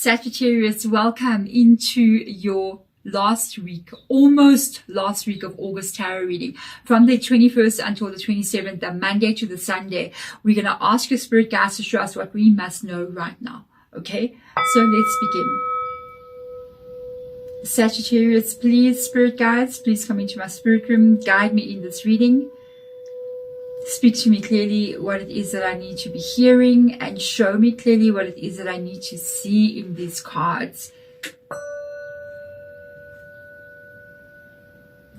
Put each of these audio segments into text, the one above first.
Sagittarius, welcome into your last week, almost last week of August tarot reading. From the 21st until the 27th, the Monday to the Sunday, we're going to ask your spirit guides to show us what we must know right now. Okay, so let's begin. Sagittarius, please, spirit guides, please come into my spirit room, guide me in this reading. Speak to me clearly what it is that I need to be hearing, and show me clearly what it is that I need to see in these cards.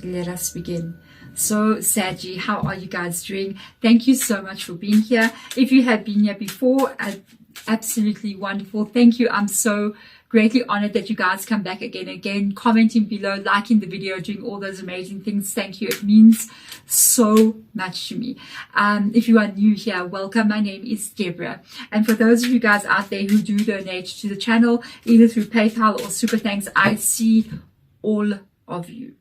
Let us begin. So, Saggy, how are you guys doing? Thank you so much for being here. If you have been here before, absolutely wonderful. Thank you. I'm so greatly honored that you guys come back again, commenting below, liking the video, doing all those amazing things. Thank you. It means so much to me. If you are new here, welcome. My name is Deborah. And for those of you guys out there who do donate to the channel, either through PayPal or Super Thanks, I see all of you.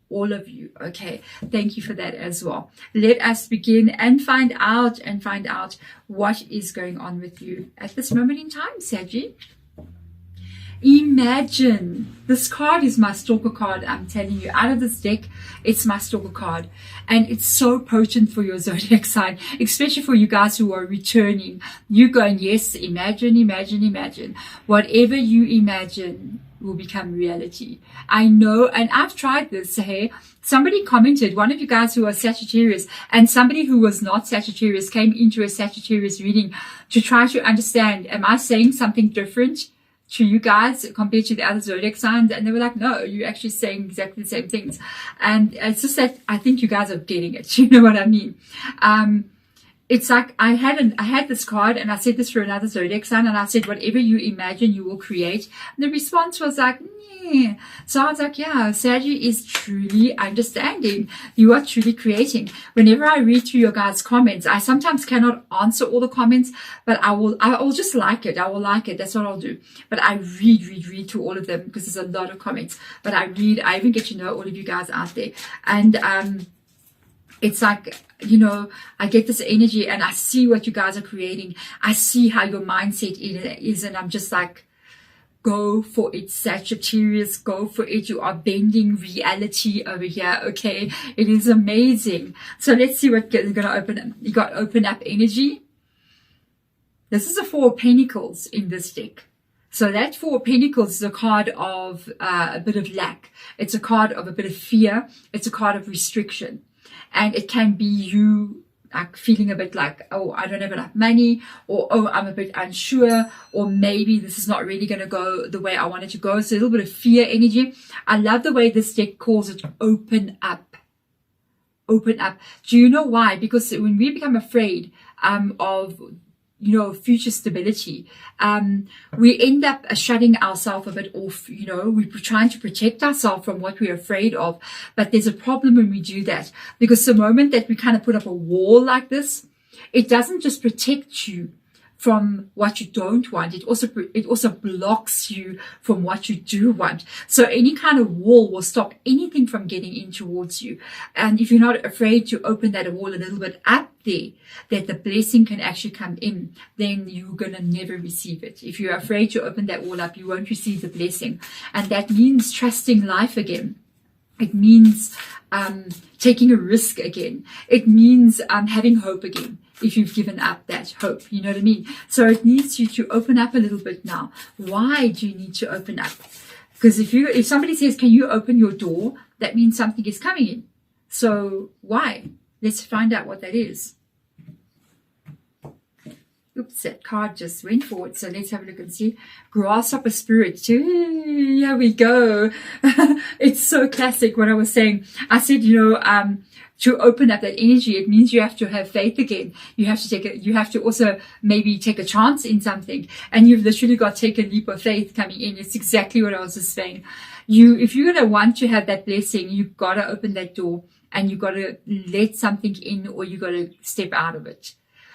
All of you. Okay, thank you for that as well. Let us begin and find out what is going on with you at this moment in time, Saggy. Imagine, this card is my stalker card. I'm telling you, out of this deck, it's my stalker card, and it's so potent for your zodiac sign, especially for you guys who are returning. You going, yes, imagine. Whatever you imagine will become reality. I know, and I've tried this. Hey, somebody commented, one of you guys who are Sagittarius and somebody who was not Sagittarius came into a Sagittarius reading to try to understand, am I saying something different to you guys compared to the other zodiac signs? And they were like, no, you're actually saying exactly the same things. And it's just that I think you guys are getting it. You know what I mean? It's like I had this card, and I said this for another zodiac sign, and I said, whatever you imagine, you will create. And the response was like, yeah. So I was like, yeah, Saggy is truly understanding. You are truly creating. Whenever I read through your guys' comments, I sometimes cannot answer all the comments, but I will just like it. I will like it. That's what I'll do. But I read through all of them, because there's a lot of comments. But I even get to know all of you guys out there. And it's like, you know, I get this energy and I see what you guys are creating. I see how your mindset is, and I'm just like, go for it, Sagittarius, go for it. You are bending reality over here, okay? It is amazing. So let's see what you're going to open up. You got open up energy. This is a Four of Pentacles in this deck. So that Four of Pentacles is a card of a bit of lack. It's a card of a bit of fear. It's a card of restriction. And it can be you like feeling a bit like, oh, I don't have enough money, or oh, I'm a bit unsure, or maybe this is not really going to go the way I want it to go. So a little bit of fear energy. I love the way this deck calls it open up. Open up. Do you know why? Because when we become afraid of, you know, future stability, we end up shutting ourselves a bit off. You know, we're trying to protect ourselves from what we're afraid of. But there's a problem when we do that, because the moment that we kind of put up a wall like this, it doesn't just protect you from what you don't want. It also blocks you from what you do want. So any kind of wall will stop anything from getting in towards you. And if you're not afraid to open that wall a little bit up there, that the blessing can actually come in, then you're going to never receive it. If you're afraid to open that wall up, you won't receive the blessing. And that means trusting life again. It means taking a risk again. It means having hope again, if you've given up that hope. You know what I mean? So it needs you to open up a little bit now. Why do you need to open up? Because if somebody says, can you open your door? That means something is coming in. So why? Let's find out what that is. Oops, that card just went forward. So let's have a look and see. Grasshopper spirit. Here we go. It's so classic what I was saying. I said, you know, to open up that energy, it means you have to have faith again. You have to also maybe take a chance in something. And you've literally got to take a leap of faith coming in. It's exactly what I was just saying. If you're going to want to have that blessing, you've got to open that door, and you've got to let something in, or you've got to step out of it.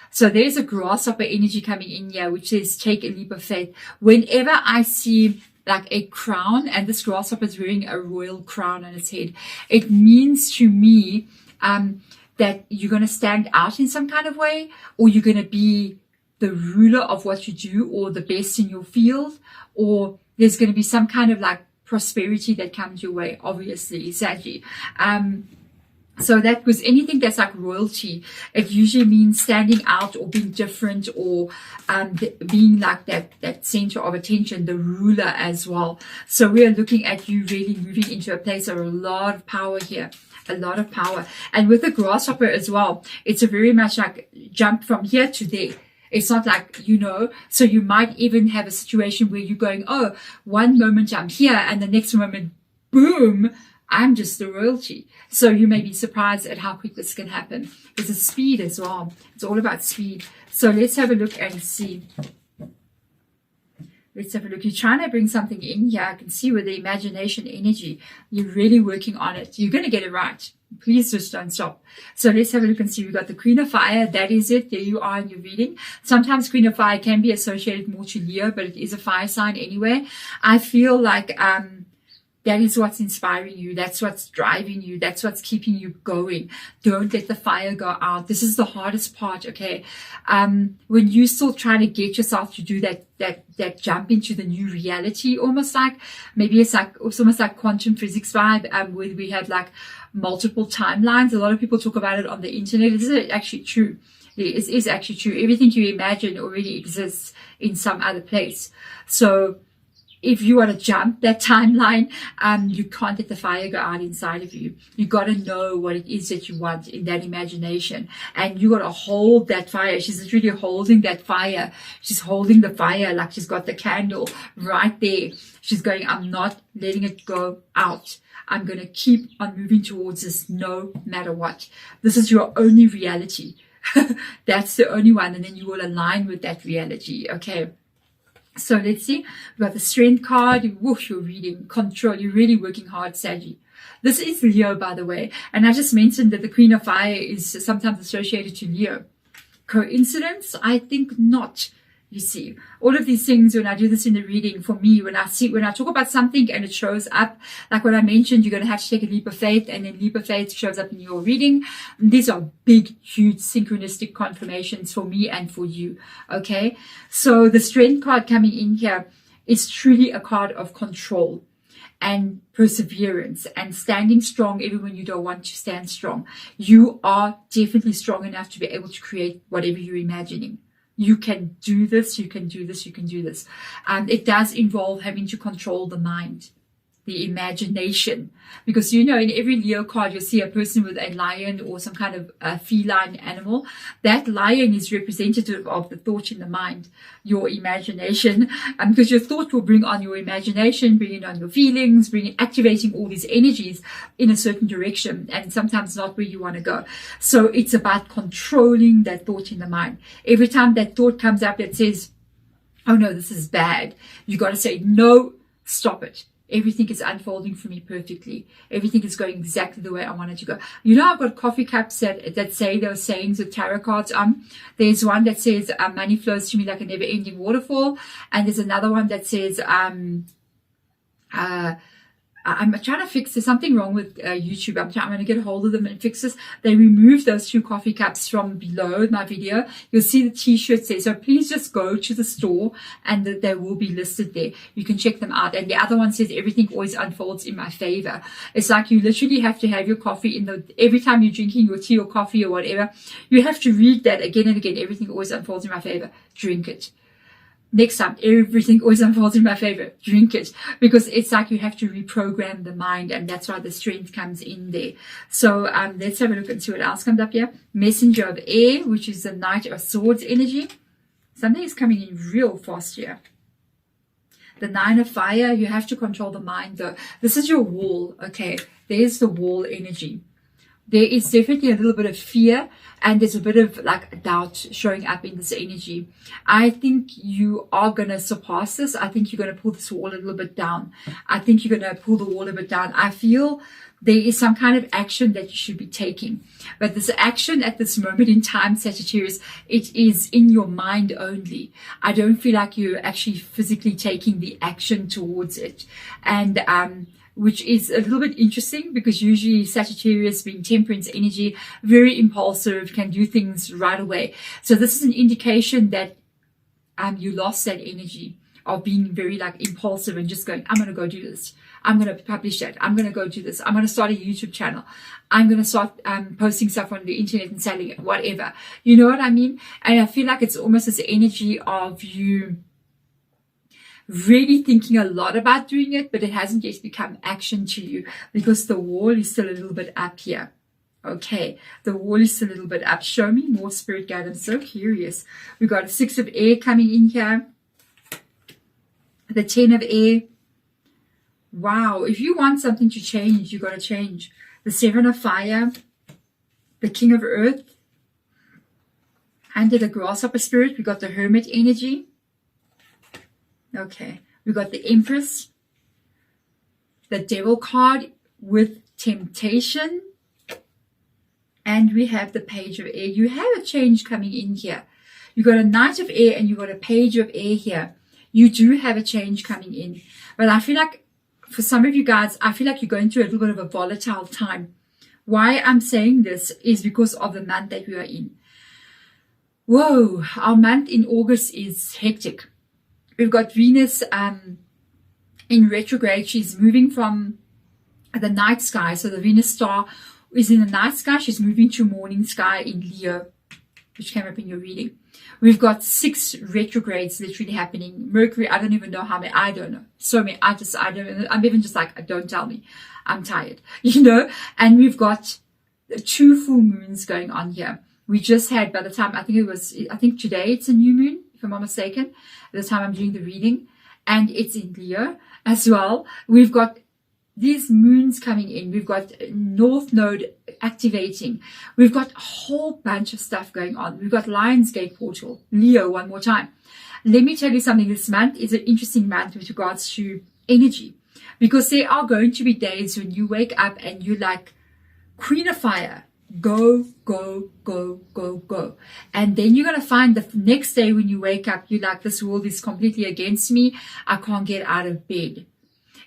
So there's a grasshopper energy coming in here, which says take a leap of faith. Whenever I see like a crown, and this grasshopper is wearing a royal crown on its head, it means to me that you're going to stand out in some kind of way, or you're going to be the ruler of what you do, or the best in your field, or there's going to be some kind of like prosperity that comes your way, obviously, Saggy. So that was anything that's like royalty. It usually means standing out or being different, or being like that center of attention, the ruler as well. So we are looking at you really moving into a place of a lot of power here. A lot of power. And with the grasshopper as well, it's a very much like jump from here to there. It's not like, so you might even have a situation where you're going, oh, one moment I'm here and the next moment, boom, I'm just the royalty. So you may be surprised at how quick this can happen. There's a speed as well. It's all about speed. So let's have a look and see. Let's have a look. You're trying to bring something in here. I can see with the imagination energy, you're really working on it. You're going to get it right. Please just don't stop. So let's have a look and see. We've got the Queen of Fire. That is it. There you are in your reading. Sometimes Queen of Fire can be associated more to Leo, but it is a fire sign anyway. I feel like that is what's inspiring you. That's what's driving you. That's what's keeping you going. Don't let the fire go out. This is the hardest part, okay? When you still trying to get yourself to do that jump into the new reality, almost like, maybe it's almost like quantum physics vibe, where we have like multiple timelines. A lot of people talk about it on the internet. Is it actually true? It is actually true. Everything you imagine already exists in some other place. So if you want to jump that timeline, you can't let the fire go out inside of you. You got to know what it is that you want in that imagination, and you got to hold that fire. She's really holding that fire. She's holding the fire like she's got the candle right there. She's going, I'm not letting it go out. I'm going to keep on moving towards this no matter what. This is your only reality. That's the only one, and then you will align with that reality, okay? So let's see. We've got the Strength card. Woof, you're reading. Control. You're really working hard, Saggy. This is Leo, by the way. And I just mentioned that the Queen of Fire is sometimes associated to Leo. Coincidence? I think not. You see, all of these things, when I do this in the reading, for me, when I talk about something and it shows up, like what I mentioned, you're going to have to take a leap of faith, and then leap of faith shows up in your reading. These are big, huge synchronistic confirmations for me and for you. Okay. So the Strength card coming in here is truly a card of control and perseverance and standing strong even when you don't want to stand strong. You are definitely strong enough to be able to create whatever you're imagining. You can do this, you can do this, you can do this. It does involve having to control the mind, the imagination. Because, in every Leo card, you'll see a person with a lion or some kind of feline animal. That lion is representative of the thought in the mind, your imagination. Because your thought will bring on your imagination, bring on your feelings, activating all these energies in a certain direction, and sometimes not where you want to go. So it's about controlling that thought in the mind. Every time that thought comes up that says, oh no, this is bad, you got to say, no, stop it. Everything is unfolding for me perfectly. Everything is going exactly the way I want it to go. I've got coffee cups that say those sayings with tarot cards. There's one that says, money flows to me like a never ending waterfall. And there's another one that says, I'm trying to fix, there's something wrong with YouTube. I'm going to get a hold of them and fix this. They removed those 2 coffee cups from below my video. You'll see the t-shirts there. So please just go to the store and they will be listed there. You can check them out. And the other one says everything always unfolds in my favor. It's like you literally have to have your coffee every time you're drinking your tea or coffee or whatever, you have to read that again and again. Everything always unfolds in my favor. Drink it. Next time, everything always unfolds in my favor. Drink it. Because it's like you have to reprogram the mind, and that's why the strength comes in there. So let's have a look and see what else comes up here. Messenger of Air, which is the Knight of Swords energy. Something is coming in real fast here. The Nine of Fire, you have to control the mind though. This is your wall, okay? There's the wall energy. There is definitely a little bit of fear, and there's a bit of like doubt showing up in this energy. I think you are going to surpass this. I think you're going to pull this wall a little bit down. I think you're going to pull the wall a bit down. I feel there is some kind of action that you should be taking. But this action at this moment in time, Sagittarius, it is in your mind only. I don't feel like you're actually physically taking the action towards it. And, which is a little bit interesting because usually Sagittarius, being temperance energy, very impulsive, can do things right away. So this is an indication that you lost that energy of being very like impulsive and just going, I'm going to go do this. I'm going to publish that. I'm going to go do this. I'm going to start a YouTube channel. I'm going to start posting stuff on the internet and selling it, whatever. You know what I mean? And I feel like it's almost this energy of you really thinking a lot about doing it, but it hasn't yet become action to you because the wall is still a little bit up here. Okay, the wall is still a little bit up. Show me more, Spirit Guide. I'm so curious. We've got a 6 of air coming in here. The 10 of air. Wow, if you want something to change, you got to change. The 7 of fire. The King of earth. Under the grasshopper spirit, we got the hermit energy. Okay, we got the Empress. The devil card with temptation. And we have the page of air. You have a change coming in here. You got a knight of air and you got a page of air here. You do have a change coming in. But I feel like for some of you guys, I feel like you're going through a little bit of a volatile time. Why I'm saying this is because of the month that we are in. Whoa, our month in August is hectic. We've got Venus in retrograde. She's moving from the night sky. So the Venus star is in the night sky. She's moving to morning sky in Leo, which came up in your reading. We've got 6 retrogrades literally happening. Mercury, I don't even know how many. I don't know. So many. I don't know. I'm even just like, don't tell me. I'm tired. You know? And we've got 2 full moons going on here. We just had, by the time, I think today it's a new moon, if I'm not mistaken, at the time I'm doing the reading. And it's in Leo as well. We've got these moons coming in. We've got North Node activating. We've got a whole bunch of stuff going on. We've got Lionsgate portal, Leo one more time. Let me tell you something. This month is an interesting month with regards to energy, because there are going to be days when you wake up and you're like, Queen of Fire, go, go, go, go, go. And then you're going to find the next day when you wake up, you're like, this world is completely against me. I can't get out of bed.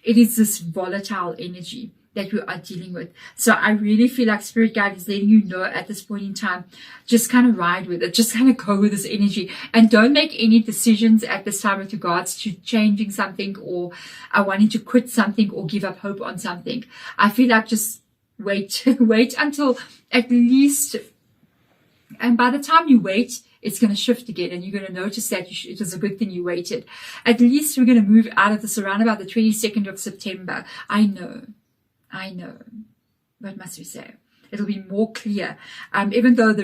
It is this volatile energy that we are dealing with. So I really feel like Spirit Guide is letting you know at this point in time, just kind of ride with it. Just kind of go with this energy and don't make any decisions at this time with regards to changing something or wanting to quit something or give up hope on something. I feel like just wait until at least, and by the time you wait, it's going to shift again and you're going to notice that it was a good thing you waited. At least we're going to move out of this around about the 22nd of September. I know. What must we say? It'll be more clear. Even though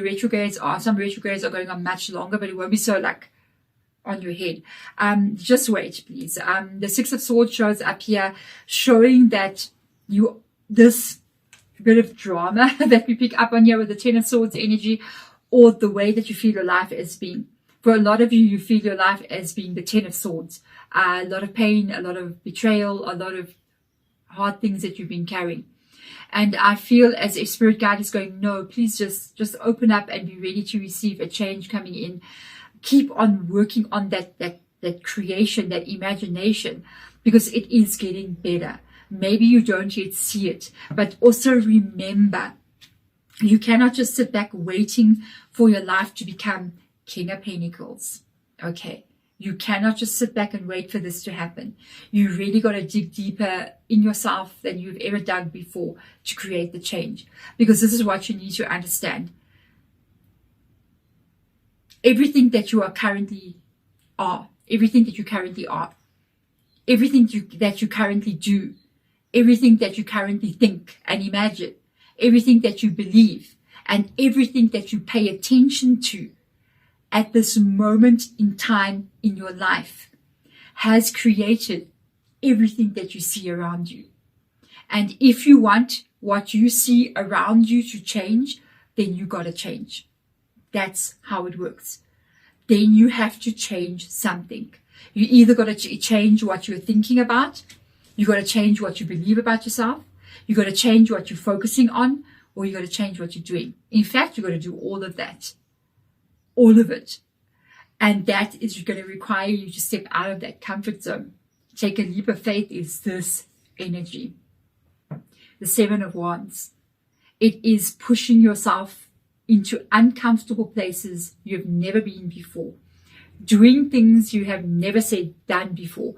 some retrogrades are going on much longer, but it won't be so like on your head. Just wait, please. The 6 of Swords shows up here, showing that this bit of drama that we pick up on here with the 10 of Swords energy, or the way that you feel your life as being. For a lot of you, you feel your life as being the 10 of Swords. A lot of pain, a lot of betrayal, a lot of hard things that you've been carrying. And I feel as if Spirit Guide is going, no, please just open up and be ready to receive a change coming in. Keep on working on that creation, that imagination, because it is getting better. Maybe you don't yet see it, but also remember, you cannot just sit back waiting for your life to become King of Pentacles. Okay. You cannot just sit back and wait for this to happen. You really got to dig deeper in yourself than you've ever done before to create the change. Because this is what you need to understand. Everything that you currently are, everything that you currently do, everything that you currently think and imagine, everything that you believe, and everything that you pay attention to at this moment in time in your life has created everything that you see around you. And if you want what you see around you to change, then you got to change. That's how it works. Then you have to change something. You either got to change what you're thinking about, you got to change what you believe about yourself, you got to change what you're focusing on, or you got to change what you're doing. In fact, you got to do all of that. All of it. And that is going to require you to step out of that comfort zone. Take a leap of faith is this energy. The 7 of Wands. It is pushing yourself into uncomfortable places you've never been before. doing things you have never done before,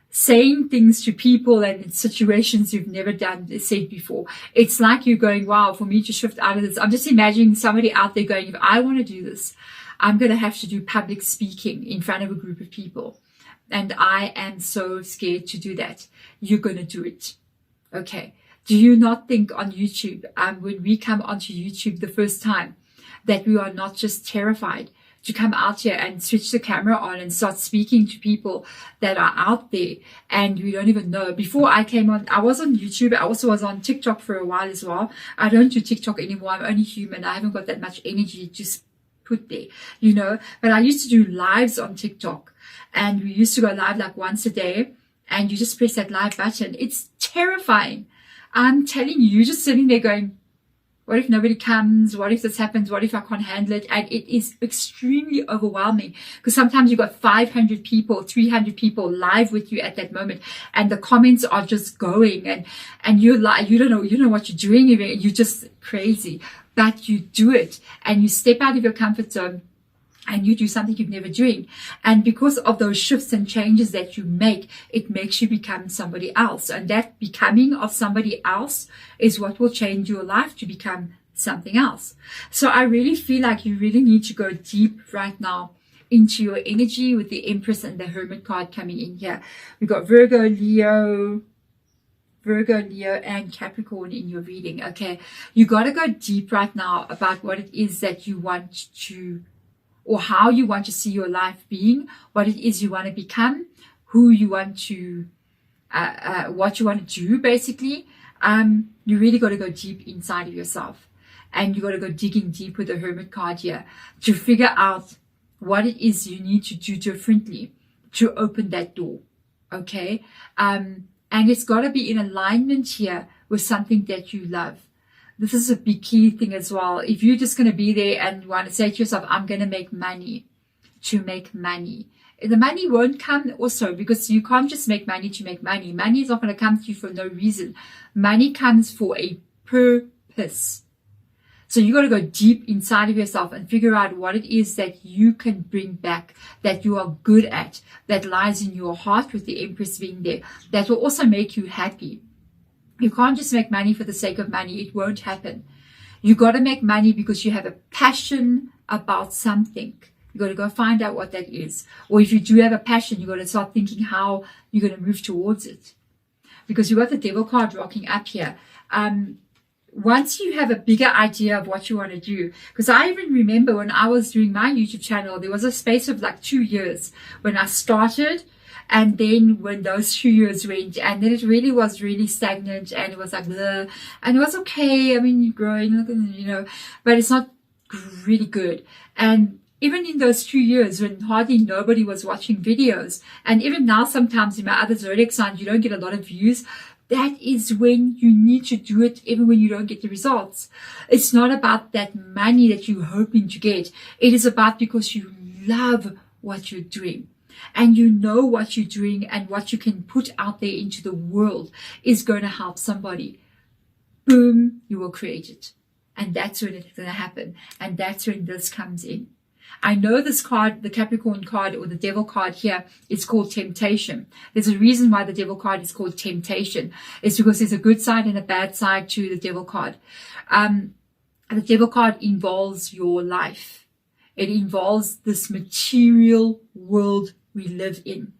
saying things to people and in situations you've never said before. It's like you're going, wow, for me to shift out of this, I'm just imagining somebody out there going, if I want to do this, I'm going to have to do public speaking in front of a group of people. And I am so scared to do that. You're going to do it. Okay. Do you not think on YouTube, when we come onto YouTube the first time, that we are not just terrified to come out here and switch the camera on and start speaking to people that are out there and we don't even know? Before I came on, I was on YouTube. I also was on TikTok for a while as well. I don't do TikTok anymore. I'm only human. I haven't got that much energy to put there, you know. But I used to do lives on TikTok, and we used to go live like once a day, and you just press that live button. It's terrifying. I'm telling you, you're just sitting there going, what if nobody comes? What if this happens? What if I can't handle it? And it is extremely overwhelming, because sometimes you've got 500 people, 300 people live with you at that moment, and the comments are just going, and you're like, you don't know what you're doing. You're just crazy, but you do it, and you step out of your comfort zone, and you do something you've never doing. And because of those shifts and changes that you make, it makes you become somebody else. And that becoming of somebody else is what will change your life to become something else. So I really feel like you really need to go deep right now into your energy with the Empress and the Hermit card coming in here. We've got Virgo, Leo, and Capricorn in your reading. Okay. You got to go deep right now about what it is that you want to, or how you want to see your life being, what it is you want to become, who you want to, what you want to do, basically. You really got to go deep inside of yourself, and you got to go digging deep with the Hermit card here to figure out what it is you need to do differently to open that door. Okay. And it's got to be in alignment here with something that you love. This is a big key thing as well. If you're just going to be there and want to say to yourself, I'm going to make money to make money, the money won't come also, because you can't just make money to make money. Money is not going to come to you for no reason. Money comes for a purpose. So you got to go deep inside of yourself and figure out what it is that you can bring back, that you are good at, that lies in your heart, with the Empress being there, that will also make you happy. You can't just make money for the sake of money. It won't happen. You got to make money because you have a passion about something. You got to go find out what that is. Or if you do have a passion, you got to start thinking how you're going to move towards it. Because you got the Devil card rocking up here. Once you have a bigger idea of what you want to do, because I even remember when I was doing my YouTube channel, there was a space of like 2 years when I started. And then when those 2 years went, and then it really was really stagnant, and it was like, bleh, and it was okay. I mean, you're growing, you know, but it's not really good. And even in those 2 years when hardly nobody was watching videos, and even now sometimes in my other zodiac signs, you don't get a lot of views. That is when you need to do it, even when you don't get the results. It's not about that money that you're hoping to get. It is about because you love what you're doing. And you know what you're doing, and what you can put out there into the world is going to help somebody. Boom, you will create it. And that's when it's going to happen. And that's when this comes in. I know this card, the Capricorn card or the Devil card here, is called temptation. There's a reason why the Devil card is called temptation. It's because there's a good side and a bad side to the Devil card. The Devil card involves your life. It involves this material world we live in.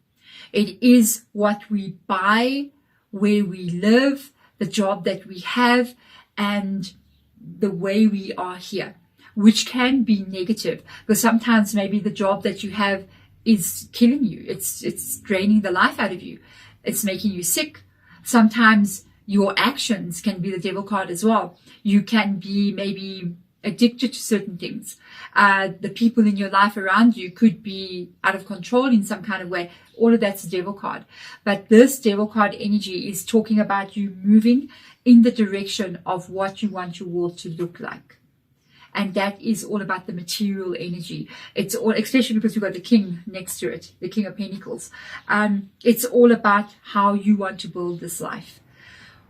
It is what we buy, where we live, the job that we have, and the way we are here, which can be negative, because sometimes maybe the job that you have is killing you. It's draining the life out of you. It's making you sick. Sometimes your actions can be the Devil card as well. You can be maybe addicted to certain things. The people in your life around you could be out of control in some kind of way. All of that's the Devil card. But this Devil card energy is talking about you moving in the direction of what you want your world to look like. And that is all about the material energy. It's all, especially because you've got the King next to it, the King of Pentacles. It's all about how you want to build this life.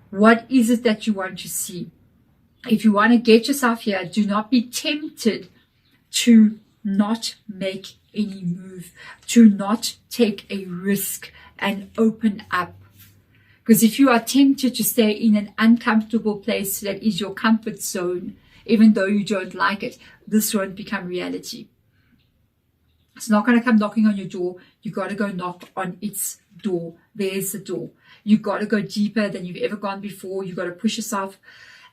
What is it that you want to see? If you want to get yourself here, do not be tempted to not make any move, to not take a risk and open up. Because if you are tempted to stay in an uncomfortable place that is your comfort zone, even though you don't like it, this won't become reality. It's not going to come knocking on your door. You got to go knock on its door. There's the door. You got to go deeper than you've ever gone before. You got to push yourself.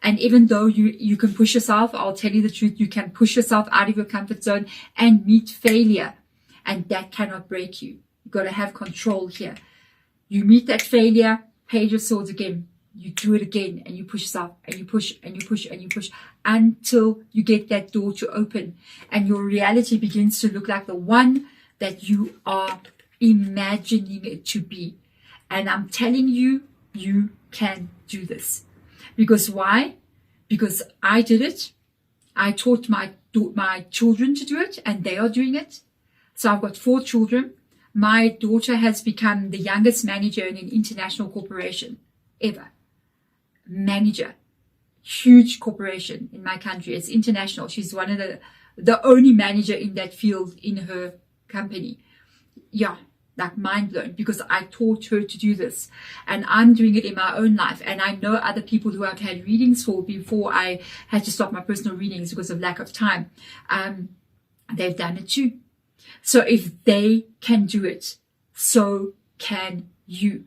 And even though you can push yourself, I'll tell you the truth, you can push yourself out of your comfort zone and meet failure. And that cannot break you. You've got to have control here. You meet that failure, Page of Swords again. You do it again, and you push yourself, and you push, and you push, and you push, until you get that door to open. And your reality begins to look like the one that you are imagining it to be. And I'm telling you, you can do this. Because why? Because I did it. I taught my children to do it, and they are doing it. So I've got 4 children. My daughter has become the youngest manager in an international corporation ever. Manager. Huge corporation in my country. It's international. She's one of the only manager in that field in her company. Yeah. Like mind blown, because I taught her to do this, and I'm doing it in my own life. And I know other people who I've had readings for before I had to stop my personal readings because of lack of time. They've done it too. So if they can do it, so can you.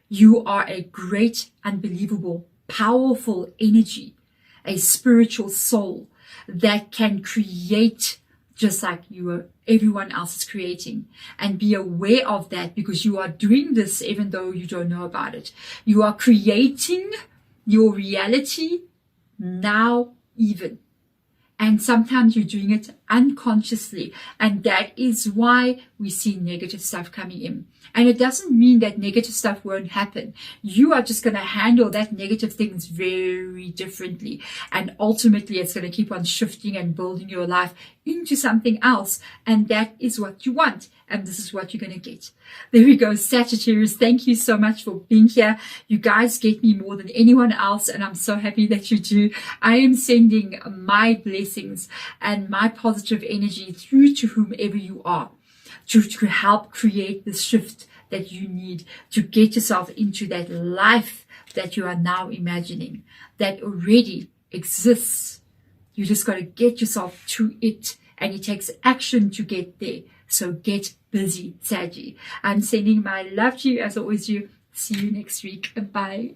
You are a great, unbelievable, powerful energy, a spiritual soul that can create just like everyone else is creating. And be aware of that, because you are doing this even though you don't know about it. You are creating your reality now even. And sometimes you're doing it unconsciously. And that is why we see negative stuff coming in. And it doesn't mean that negative stuff won't happen. You are just going to handle that negative things very differently. And ultimately, it's going to keep on shifting and building your life into something else. And that is what you want. And this is what you're going to get. There we go, Sagittarius. Thank you so much for being here. You guys get me more than anyone else, and I'm so happy that you do. I am sending my blessings and my positive energy through to whomever you are to help create the shift that you need to get yourself into that life that you are now imagining, that already exists. You just got to get yourself to it, and it takes action to get there. So get busy, Saggy. I'm sending my love to you as always. See you next week. Bye.